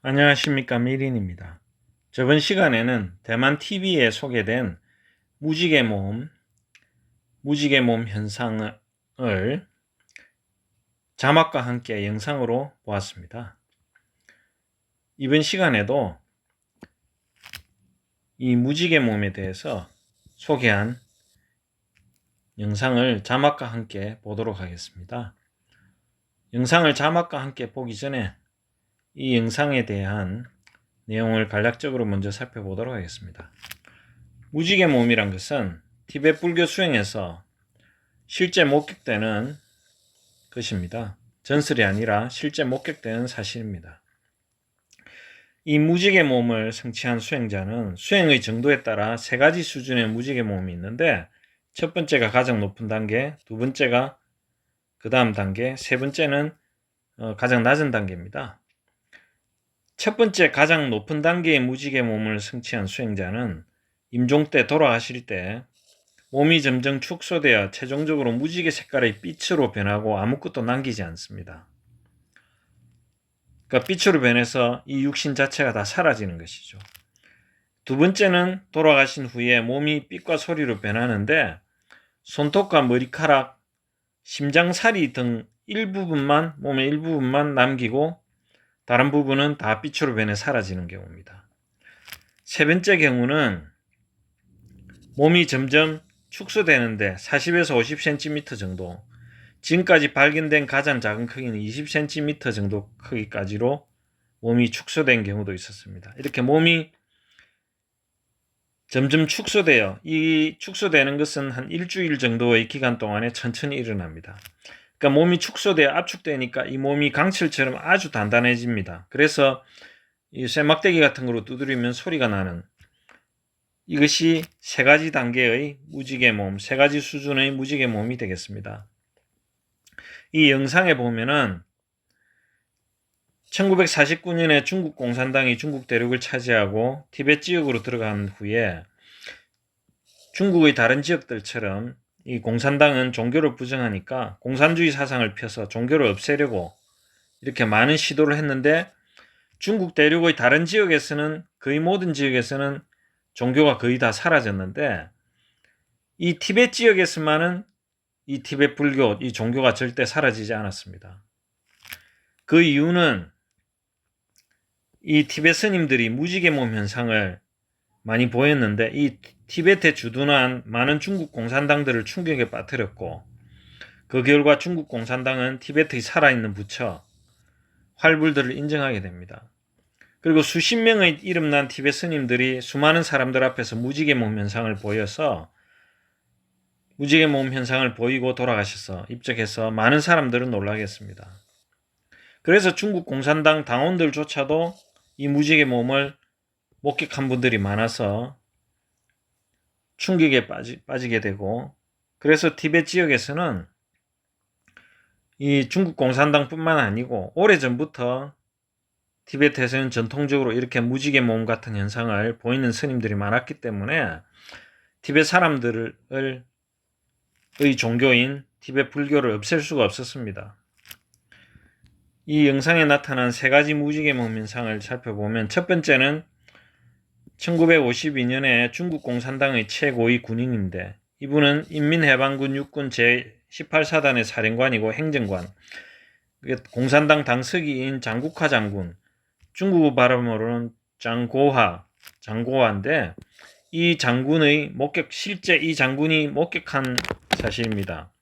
안녕하십니까, 미린입니다. 저번 시간에는 대만 TV에 소개된 무지개 모음 현상을 자막과 함께 영상으로 보았습니다. 이번 시간에도 이 무지개 모음에 대해서 소개한 영상을 자막과 함께 보도록 하겠습니다. 영상을 자막과 함께 보기 전에 이 영상에 대한 내용을 간략적으로 먼저 살펴보도록 하겠습니다. 무지개 모음이란 것은 티베트 불교 수행에서 실제 목격되는 것입니다. 전설이 아니라 실제 목격되는 사실입니다. 이 무지개 모음을 성취한 수행자는 수행의 정도에 따라 세 가지 수준의 무지개 모음이 있는데, 첫 번째가 가장 높은 단계, 두 번째가 그 다음 단계, 세 번째는 가장 낮은 단계입니다. 첫 번째 가장 높은 단계의 무지개 모음을 성취한 수행자는 임종 때 돌아가실 때 몸이 점점 축소되어 최종적으로 무지개 색깔의 빛으로 변하고 아무것도 남기지 않습니다. 그러니까 빛으로 변해서 이 육신 자체가 다 사라지는 것이죠. 두 번째는 돌아가신 후에 몸이 빛과 소리로 변하는데 손톱과 머리카락, 심장살이 등 몸의 일부분만 남기고 다른 부분은 다 빛으로 변해 사라지는 경우입니다. 세 번째 경우는 몸이 점점 축소되는데 40에서 50cm 정도, 지금까지 발견된 가장 작은 크기는 20cm 정도 크기까지로 몸이 축소된 경우도 있었습니다. 이렇게 몸이 점점 축소되어, 이 축소되는 것은 한 일주일 정도의 기간 동안에 천천히 일어납니다. 그러니까 몸이 축소되어 압축되니까 이 몸이 강철처럼 아주 단단해집니다. 그래서 이 쇠막대기 같은 거로 두드리면 소리가 나는, 이것이 세 가지 단계의 무지개 모음, 세 가지 수준의 무지개 모음이 되겠습니다. 이 영상에 보면은 1949년에 중국 공산당이 중국 대륙을 차지하고 티베트 지역으로 들어간 후에 중국의 다른 지역들처럼 이 공산당은 종교를 부정하니까 공산주의 사상을 펴서 종교를 없애려고 이렇게 많은 시도를 했는데, 중국 대륙의 다른 지역에서는, 거의 모든 지역에서는 종교가 거의 다 사라졌는데, 이 티베트 지역에서만은 이 티베트 불교, 이 종교가 절대 사라지지 않았습니다. 그 이유는 이 티베트 스님들이 무지개 모음 현상을 많이 보였는데, 이 티베트에 주둔한 많은 중국 공산당들을 충격에 빠뜨렸고, 그 결과 중국 공산당은 티베트의 살아있는 부처, 활불들을 인정하게 됩니다. 그리고 수십 명의 이름난 티베트 스님들이 수많은 사람들 앞에서 무지개 모음 현상을 보이고 돌아가셔서 입적해서 많은 사람들은 놀라게 했습니다. 그래서 중국 공산당 당원들조차도 이 무지개 모음을 목격한 분들이 많아서 충격에 빠지게 되고, 그래서 티베트 지역에서는 이 중국 공산당뿐만 아니고 오래전부터 티베트에서는 전통적으로 이렇게 무지개 모음 같은 현상을 보이는 스님들이 많았기 때문에 티베트 사람들의 종교인 티베트 불교를 없앨 수가 없었습니다. 이 영상에 나타난 세 가지 무지개 모음 현상을 살펴보면, 첫 번째는 1952년에 중국 공산당의 최고위 군인인데, 이분은 인민해방군 육군 제18사단의 사령관이고 행정관, 공산당 당서기인 장국화 장군, 중국 발음으로는 장고화인데, 이 장군의 실제 이 장군이 목격한 사실입니다.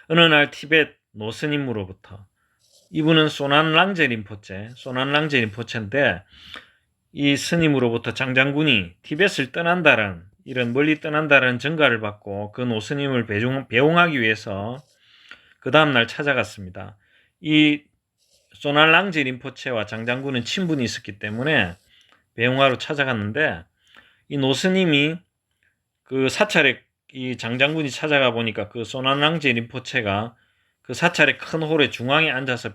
어느 날 티베트 노스님으로부터, 이분은 소난랑제 림포체인데, 이 스님으로부터 장장군이 티벳을 떠난다는 이런 멀리 떠난다는 전가를 받고 그 노스님을 배웅하기 위해서 그 다음날 찾아갔습니다. 이 소날랑제 림포체와 장장군은 친분이 있었기 때문에 배웅하러 찾아갔는데 이 노스님이 그 사찰에 이 장장군이 찾아가 보니까 그 소날랑제 림포체가 그 사찰의 큰 홀의 중앙에 앉아서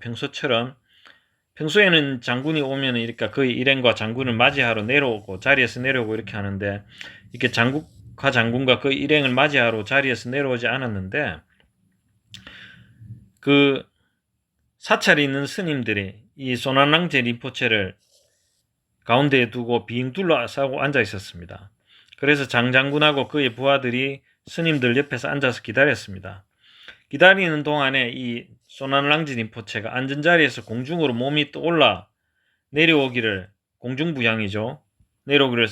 평소에는 장군이 오면 이렇게 그의 일행과 장군을 맞이하러 내려오고 자리에서 내려오고 이렇게 하는데 이렇게 장군과 그 일행을 맞이하러 자리에서 내려오지 않았는데 그 사찰에 있는 스님들이 이 소난랑제 림포체를 가운데에 두고 빙 둘러싸고 앉아 있었습니다. 그래서 장장군하고 그의 부하들이 스님들 옆에서 앉아서 기다렸습니다. 기다리는 동안에 이 소난랑제 림포체가 앉은 자리에서 공중으로 몸이 떠올라 내려오기를 공중부양이죠. 내려오기를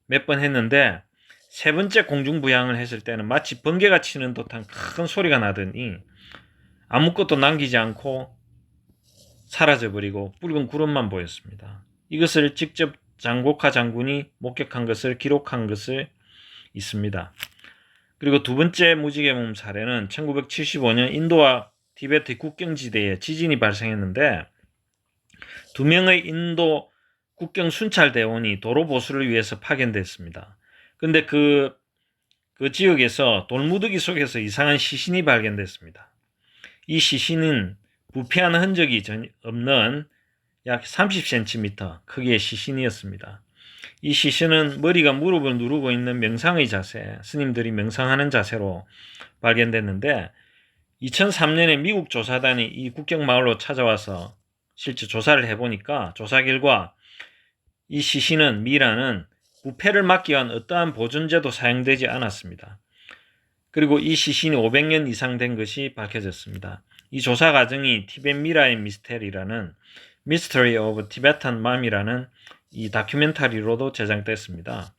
몇 번 했는데 세 번째 공중부양을 했을 때는 마치 번개가 치는 듯한 큰 소리가 나더니 아무것도 남기지 않고 사라져버리고 붉은 구름만 보였습니다. 이것을 직접 장곡하 장군이 목격한 것을 기록한 것을 있습니다. 그리고 두 번째 무지개몸 사례는 1975년 인도와 티베트 국경지대에 지진이 발생했는데 두 명의 인도 국경 순찰대원이 도로 보수를 위해서 파견됐습니다. 근데 그 지역에서 돌무더기 속에서 이상한 시신이 발견됐습니다. 이 시신은 부패한 흔적이 없는 약 30cm 크기의 시신이었습니다. 이 시신은 머리가 무릎을 누르고 있는 명상의 자세, 스님들이 명상하는 자세로 발견됐는데 2003년에 미국 조사단이 이 국경마을로 찾아와서 실제 조사를 해보니까 조사 결과 이 시신은 미라는 부패를 막기 위한 어떠한 보존제도 사용되지 않았습니다. 그리고 이 시신이 500년 이상 된 것이 밝혀졌습니다. 이 조사 과정이 티벳 미라의 미스테리라는 Mystery of Tibetan Mom이라는 이 다큐멘터리로도 제작됐습니다.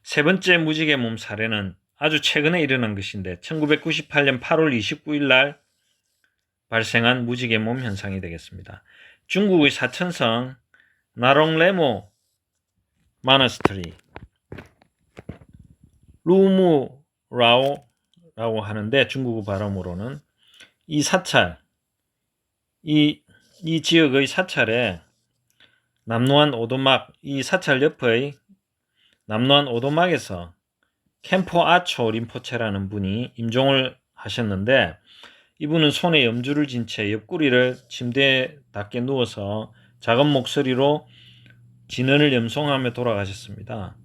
세 번째 무지개 몸 사례는 아주 최근에 일어난 것인데 1998년 8월 29일 날 발생한 무지개 몸 현상이 되겠습니다. 중국의 사천성 나롱레모 마너스트리 루무라오라고 하는데 중국어 발음으로는 이 사찰, 이 지역의 사찰에 남루한 오두막, 이 사찰 옆의 남루한 오두막에서 캠포 아초 림포체라는 분이 임종을 하셨는데 이분은 손에 염주를 쥔 채 옆구리를 침대에 닿게 누워서 작은 목소리로 진언을 염송하며 돌아가셨습니다.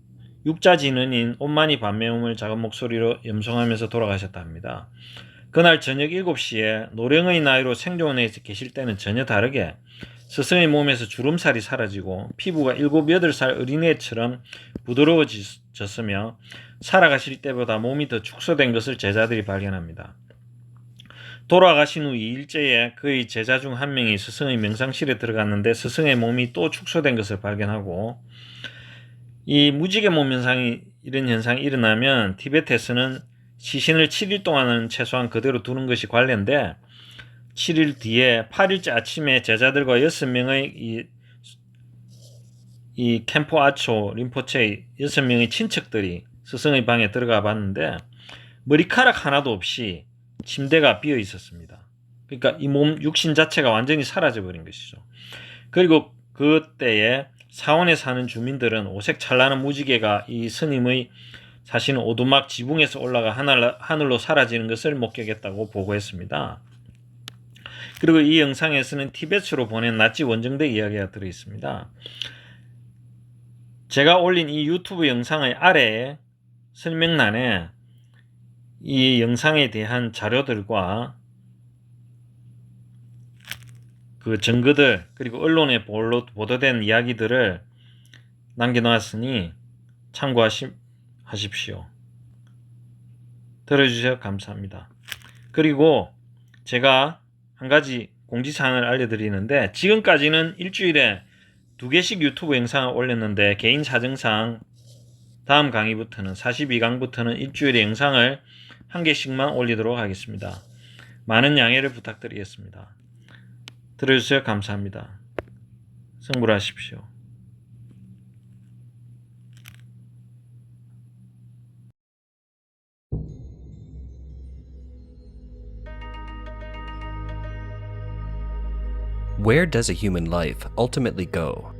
육자 진언인 온마니 반매음을 작은 목소리로 염송하면서 돌아가셨다 합니다. 그날 저녁 7시에 노령의 나이로 생존해 계실 때는 전혀 다르게 스승의 몸에서 주름살이 사라지고 피부가 7, 8살 어린애처럼 부드러워졌으며 살아가실 때보다 몸이 더 축소된 것을 제자들이 발견합니다. 돌아가신 후 2일째에 그의 제자 중 한 명이 스승의 명상실에 들어갔는데 스승의 몸이 또 축소된 것을 발견하고 이 무지개 몸 현상이 이런 현상이 일어나면 티베트에서는 시신을 7일 동안은 최소한 그대로 두는 것이 관례인데 7일 뒤에 8일째 아침에 제자들과 6명의 이 캠포 아초 림포체의 6명의 친척들이 스승의 방에 들어가 봤는데 머리카락 하나도 없이 침대가 비어 있었습니다. 그러니까 이 몸 육신 자체가 완전히 사라져 버린 것이죠. 그리고 그때에 사원에 사는 주민들은 오색 찬란한 무지개가 이 스님의 사시는 오두막 지붕에서 올라가 하늘로 사라지는 것을 목격했다고 보고했습니다. 그리고 이 영상에서는 티베트로 보낸 나치 원정대 이야기가 들어있습니다. 제가 올린 이 유튜브 영상의 아래에 설명란에 이 영상에 대한 자료들과 그 증거들 그리고 언론에 보도된 이야기들을 남겨놓았으니 참고하십시오. 들어주셔서 감사합니다. 그리고 제가 한 가지 공지사항을 알려드리는데 지금까지는 일주일에 2개씩 유튜브 영상을 올렸는데 개인 사정상 다음 강의부터는 42강부터는 일주일에 영상을 1개씩만 올리도록 하겠습니다. 많은 양해를 부탁드리겠습니다. 들어주셔서 감사합니다. 성불하십시오. Where does a human life ultimately go?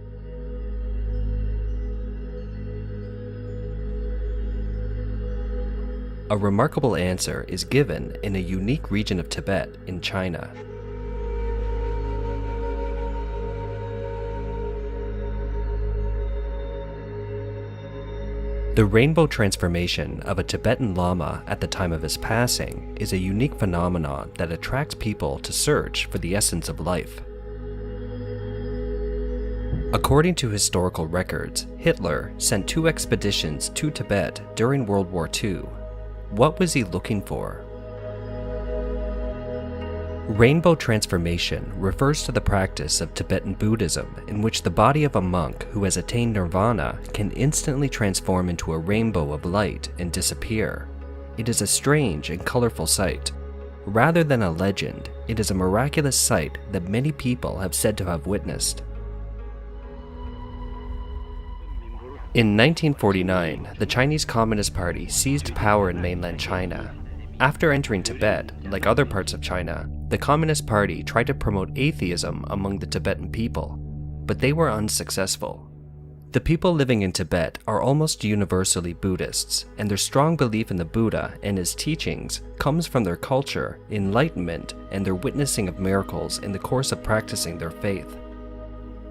A remarkable answer is given in a unique region of Tibet in China. The rainbow transformation of a Tibetan Lama at the time of his passing is a unique phenomenon that attracts people to search for the essence of life. According to historical records, Hitler sent 2 expeditions to Tibet during World War II. What was he looking for? Rainbow transformation refers to the practice of Tibetan Buddhism in which the body of a monk who has attained nirvana can instantly transform into a rainbow of light and disappear. It is a strange and colorful sight. Rather than a legend, it is a miraculous sight that many people have said to have witnessed. In 1949, the Chinese Communist Party seized power in mainland China. After entering Tibet, like other parts of China, the Communist Party tried to promote atheism among the Tibetan people, but they were unsuccessful. The people living in Tibet are almost universally Buddhists, and their strong belief in the Buddha and his teachings comes from their culture, enlightenment, and their witnessing of miracles in the course of practicing their faith.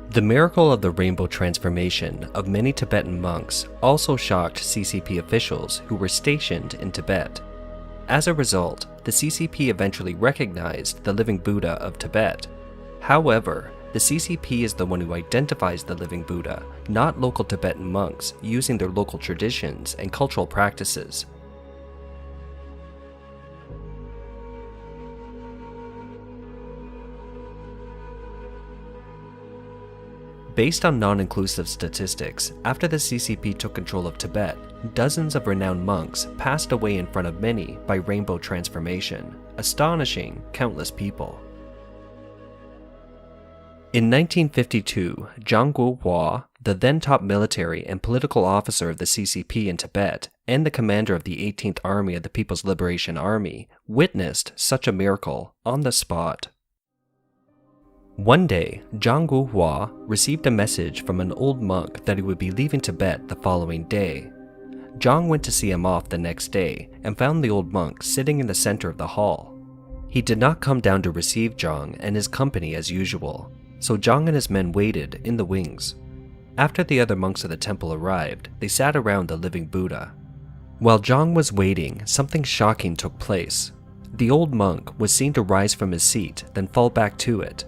The miracle of the rainbow transformation of many Tibetan monks also shocked CCP officials who were stationed in Tibet. As a result, the CCP eventually recognized the living Buddha of Tibet. However, the CCP is the one who identifies the living Buddha, not local Tibetan monks using their local traditions and cultural practices. Based on non-inclusive statistics, after the CCP took control of Tibet, dozens of renowned monks passed away in front of many by rainbow transformation, astonishing countless people. In 1952, Zhang Guohua, the then top military and political officer of the CCP in Tibet and the commander of the 18th Army of the People's Liberation Army, witnessed such a miracle on the spot. One day, Zhang Guohua received a message from an old monk that he would be leaving Tibet the following day. Zhang went to see him off the next day and found the old monk sitting in the center of the hall. He did not come down to receive Zhang and his company as usual, so Zhang and his men waited in the wings. After the other monks of the temple arrived, they sat around the living Buddha. While Zhang was waiting, something shocking took place. The old monk was seen to rise from his seat, then fall back to it.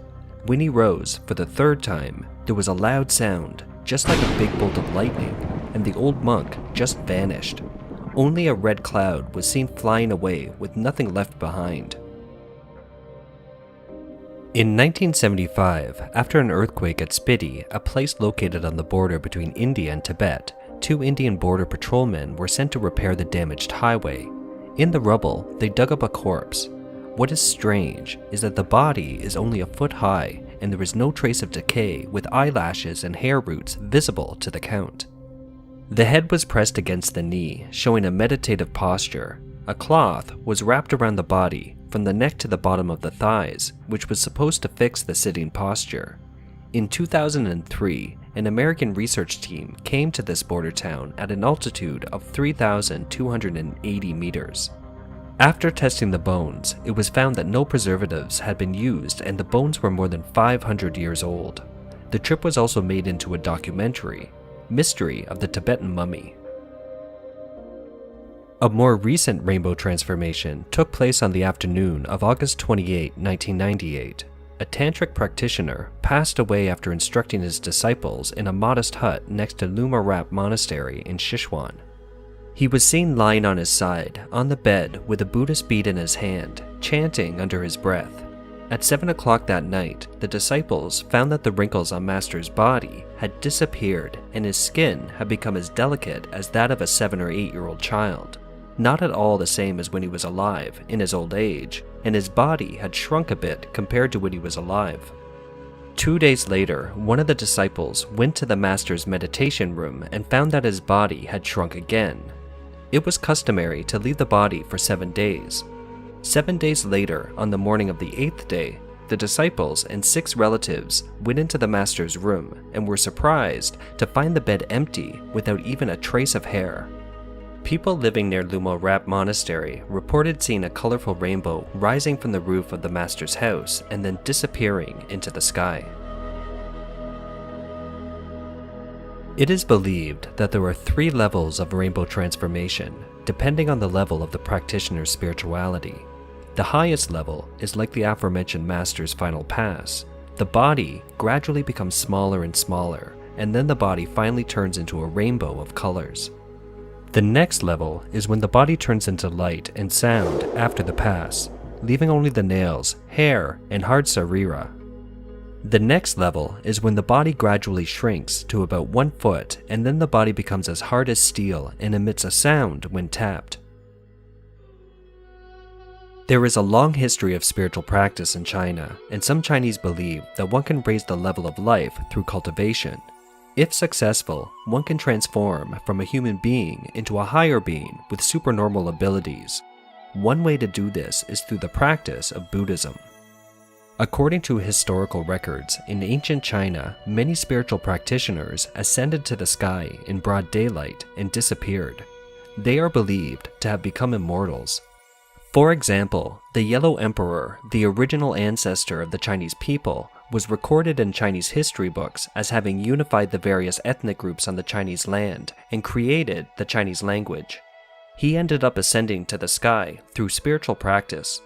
When he rose for the 3rd time, there was a loud sound, just like a big bolt of lightning, and the old monk just vanished. Only a red cloud was seen flying away with nothing left behind. In 1975, after an earthquake at Spiti, a place located on the border between India and Tibet, 2 Indian border patrolmen were sent to repair the damaged highway. In the rubble, they dug up a corpse. What is strange is that the body is only a foot high and there is no trace of decay, with eyelashes and hair roots visible to the count. The head was pressed against the knee, showing a meditative posture. A cloth was wrapped around the body from the neck to the bottom of the thighs, which was supposed to fix the sitting posture. In 2003, an American research team came to this border town at an altitude of 3,280 meters. After testing the bones, it was found that no preservatives had been used and the bones were more than 500 years old. The trip was also made into a documentary, Mystery of the Tibetan Mummy. A more recent rainbow transformation took place on the afternoon of August 28, 1998. A tantric practitioner passed away after instructing his disciples in a modest hut next to Luma Rap Monastery in Sichuan. He was seen lying on his side, on the bed, with a Buddhist bead in his hand, chanting under his breath. At 7 o'clock that night, the disciples found that the wrinkles on Master's body had disappeared and his skin had become as delicate as that of a 7 or 8-year-old child. Not at all the same as when he was alive, in his old age, and his body had shrunk a bit compared to when he was alive. 2 days later, one of the disciples went to the Master's meditation room and found that his body had shrunk again. It was customary to leave the body for 7 days. 7 days later, on the morning of the 8th day, the disciples and 6 relatives went into the master's room and were surprised to find the bed empty without even a trace of hair. People living near Lumo Rap Monastery reported seeing a colorful rainbow rising from the roof of the master's house and then disappearing into the sky. It is believed that there are 3 levels of rainbow transformation, depending on the level of the practitioner's spirituality. The highest level is like the aforementioned master's final pass. The body gradually becomes smaller and smaller, and then the body finally turns into a rainbow of colors. The next level is when the body turns into light and sound after the pass, leaving only the nails, hair, and hard sarira. The next level is when the body gradually shrinks to about 1 foot, and then the body becomes as hard as steel and emits a sound when tapped. There is a long history of spiritual practice in China, and some Chinese believe that one can raise the level of life through cultivation. If successful, one can transform from a human being into a higher being with supernormal abilities. One way to do this is through the practice of Buddhism. According to historical records, in ancient China, many spiritual practitioners ascended to the sky in broad daylight and disappeared. They are believed to have become immortals. For example, the Yellow Emperor, the original ancestor of the Chinese people, was recorded in Chinese history books as having unified the various ethnic groups on the Chinese land and created the Chinese language. He ended up ascending to the sky through spiritual practice.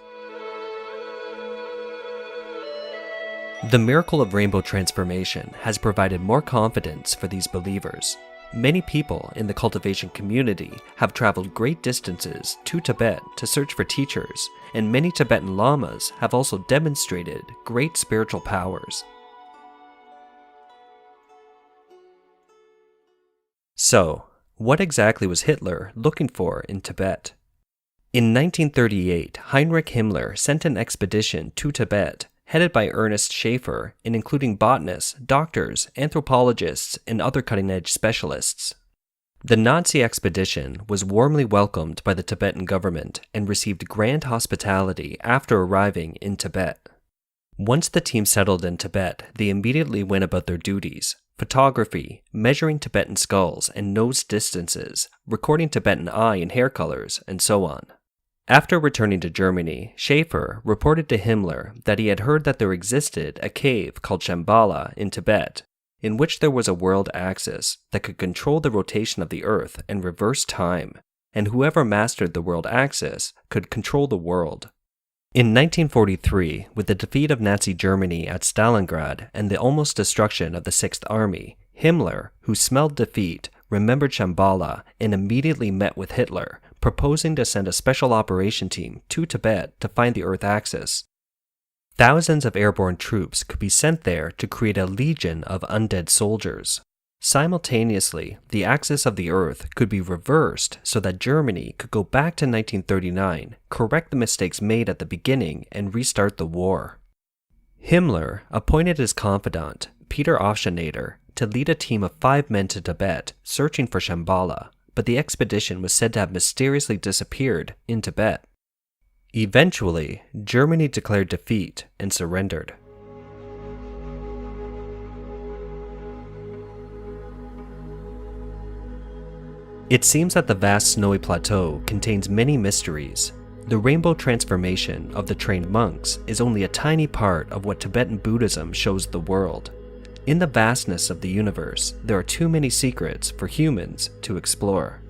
The miracle of rainbow transformation has provided more confidence for these believers. Many people in the cultivation community have traveled great distances to Tibet to search for teachers, and many Tibetan lamas have also demonstrated great spiritual powers. So, what exactly was Hitler looking for in Tibet? In 1938, Heinrich Himmler sent an expedition to Tibet headed by Ernst Schaefer, and including botanists, doctors, anthropologists, and other cutting-edge specialists. The Nazi expedition was warmly welcomed by the Tibetan government and received grand hospitality after arriving in Tibet. Once the team settled in Tibet, they immediately went about their duties: photography, measuring Tibetan skulls and nose distances, recording Tibetan eye and hair colors, and so on. After returning to Germany, Schaefer reported to Himmler that he had heard that there existed a cave called Shambhala in Tibet, in which there was a world axis that could control the rotation of the earth and reverse time, and whoever mastered the world axis could control the world. In 1943, with the defeat of Nazi Germany at Stalingrad and the almost destruction of the Sixth Army, Himmler, who smelled defeat, remembered Shambhala and immediately met with Hitler, proposing to send a special operation team to Tibet to find the Earth axis. Thousands of airborne troops could be sent there to create a legion of undead soldiers. Simultaneously, the axis of the Earth could be reversed so that Germany could go back to 1939, correct the mistakes made at the beginning, and restart the war. Himmler appointed his confidant, Peter Aufschnatter, to lead a team of 5 men to Tibet searching for Shambhala, but the expedition was said to have mysteriously disappeared in Tibet. Eventually, Germany declared defeat and surrendered. It seems that the vast snowy plateau contains many mysteries. The rainbow transformation of the trained monks is only a tiny part of what Tibetan Buddhism shows the world. In the vastness of the universe, there are too many secrets for humans to explore.